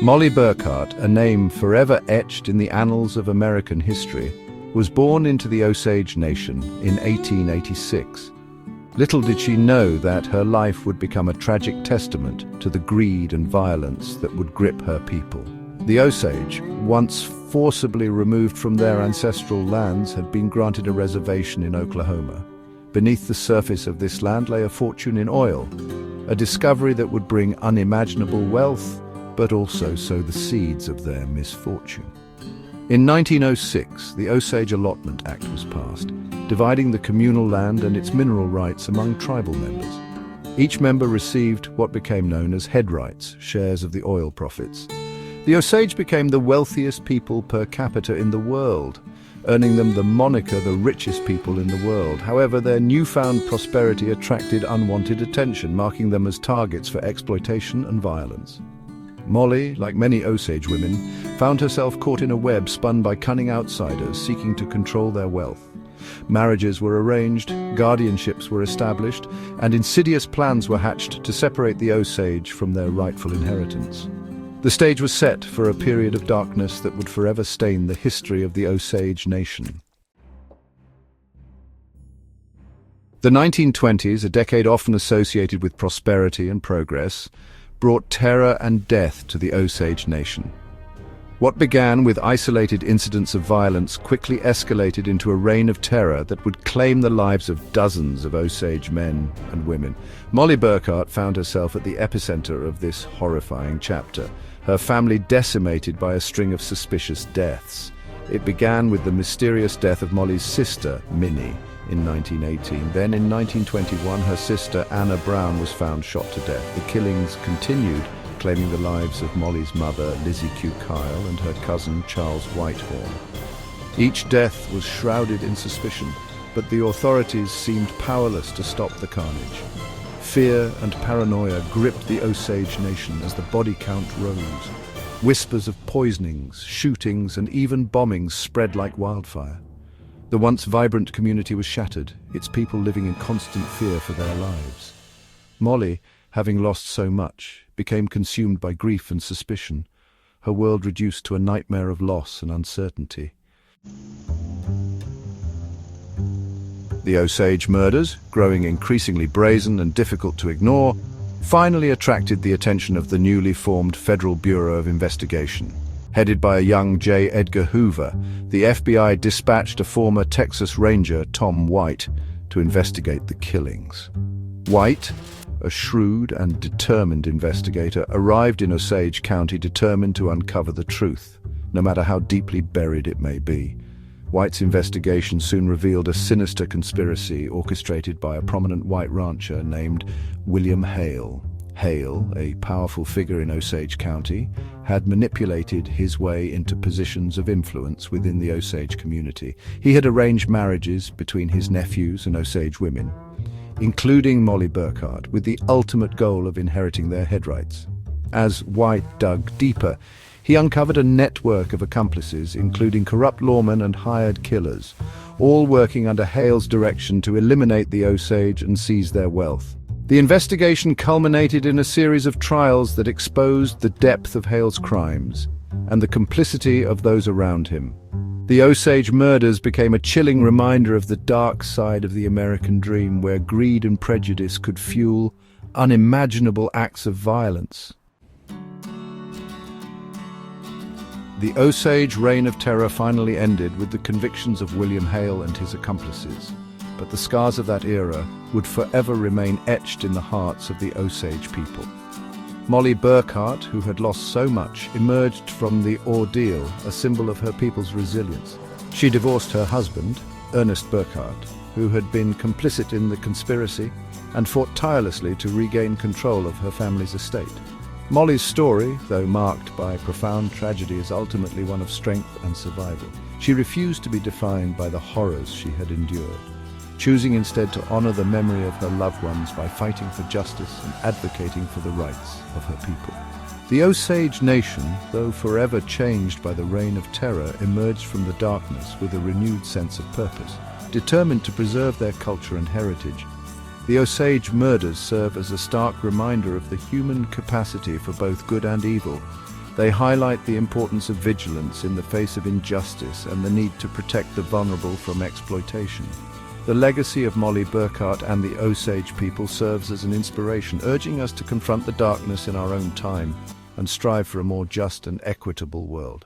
Mollie Burkhart, a name forever etched in the annals of American history, was born into the Osage Nation in 1886. Little did she know that her life would become a tragic testament to the greed and violence that would grip her people. The Osage, once forcibly removed from their ancestral lands, had been granted a reservation in Oklahoma. Beneath the surface of this land lay a fortune in oil, a discovery that would bring unimaginable wealth, but also sow the seeds of their misfortune. In 1906, the Osage Allotment Act was passed, dividing the communal land and its mineral rights among tribal members. Each member received what became known as head rights, shares of the oil profits. The Osage became the wealthiest people per capita in the world, earning them the moniker the richest people in the world. However, their newfound prosperity attracted unwanted attention, marking them as targets for exploitation and violence. Mollie, like many Osage women, found herself caught in a web spun by cunning outsiders seeking to control their wealth. Marriages were arranged, guardianships were established, and insidious plans were hatched to separate the Osage from their rightful inheritance. The stage was set for a period of darkness that would forever stain the history of the Osage Nation. The 1920s, a decade often associated with prosperity and progress, brought terror and death to the Osage Nation. What began with isolated incidents of violence quickly escalated into a reign of terror that would claim the lives of dozens of Osage men and women. Mollie Burkhart found herself at the epicenter of this horrifying chapter, her family decimated by a string of suspicious deaths. It began with the mysterious death of Mollie's sister, Minnie, in 1918. Then in 1921, her sister, Anna Brown, was found shot to death. The killings continued, claiming the lives of Mollie's mother, Lizzie Q. Kyle, and her cousin, Charles Whitehorn. Each death was shrouded in suspicion, but the authorities seemed powerless to stop the carnage. Fear and paranoia gripped the Osage Nation as the body count rose. Whispers of poisonings, shootings, and even bombings spread like wildfire. The once vibrant community was shattered, its people living in constant fear for their lives. Mollie, having lost so much, became consumed by grief and suspicion, her world reduced to a nightmare of loss and uncertainty. The Osage Murders, growing increasingly brazen and difficult to ignore, finally attracted the attention of the newly formed Federal Bureau of Investigation. Headed by a young J. Edgar Hoover, the FBI dispatched a former Texas Ranger, Tom White, to investigate the killings. White, a shrewd and determined investigator, arrived in Osage County determined to uncover the truth, no matter how deeply buried it may be. White's investigation soon revealed a sinister conspiracy orchestrated by a prominent white rancher named William Hale. Hale, a powerful figure in Osage County, had manipulated his way into positions of influence within the Osage community. He had arranged marriages between his nephews and Osage women, including Mollie Burkhart, with the ultimate goal of inheriting their head rights. As White dug deeper, he uncovered a network of accomplices, including corrupt lawmen and hired killers, all working under Hale's direction to eliminate the Osage and seize their wealth. The investigation culminated in a series of trials that exposed the depth of Hale's crimes and the complicity of those around him. The Osage Murders became a chilling reminder of the dark side of the American dream, where greed and prejudice could fuel unimaginable acts of violence. The Osage reign of terror finally ended with the convictions of William Hale and his accomplices, but the scars of that era would forever remain etched in the hearts of the Osage people. Mollie Burkhart, who had lost so much, emerged from the ordeal, a symbol of her people's resilience. She divorced her husband, Ernest Burkhart, who had been complicit in the conspiracy, and fought tirelessly to regain control of her family's estate. Mollie's story, though marked by profound tragedy, is ultimately one of strength and survival. She refused to be defined by the horrors she had endured, choosing instead to honor the memory of her loved ones by fighting for justice and advocating for the rights of her people. The Osage Nation, though forever changed by the reign of terror, emerged from the darkness with a renewed sense of purpose, determined to preserve their culture and heritage. The Osage Murders serve as a stark reminder of the human capacity for both good and evil, They highlight the importance of vigilance in the face of injustice and the need to protect the vulnerable from exploitation. The legacy of Mollie Burkhart and the Osage people serves as an inspiration, urging us to confront the darkness in our own time and strive for a more just and equitable world.